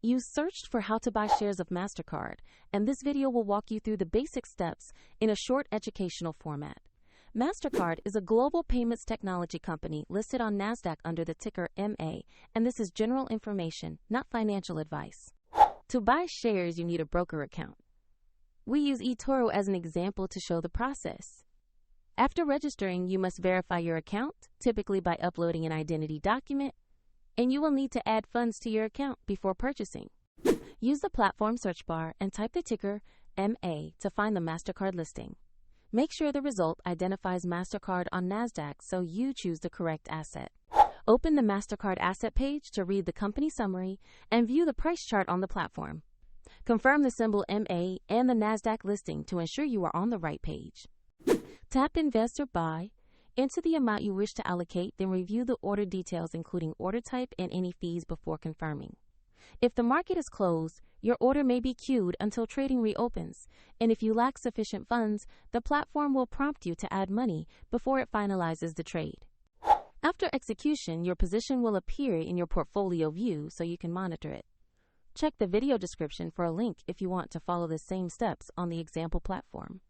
You searched for how to buy shares of Mastercard, and this video will walk you through the basic steps in a short educational format. Mastercard is a global payments technology company listed on NASDAQ under the ticker MA, and this is general information, not financial advice. To buy shares, you need a broker account. We use eToro as an example to show the process. After registering, you must verify your account, typically by uploading an identity document, and you will need to add funds to your account before purchasing. Use the platform search bar and type the ticker MA to find the Mastercard listing. Make sure the result identifies Mastercard on NASDAQ so you choose the correct asset. Open the Mastercard asset page to read the company summary and view the price chart on the platform. Confirm the symbol MA and the NASDAQ listing to ensure you are on the right page. Tap Invest or Buy. Enter the amount you wish to allocate, then review the order details including order type and any fees before confirming. If the market is closed, your order may be queued until trading reopens, and if you lack sufficient funds, the platform will prompt you to add money before it finalizes the trade. After execution, your position will appear in your portfolio view so you can monitor it. Check the video description for a link if you want to follow the same steps on the example platform.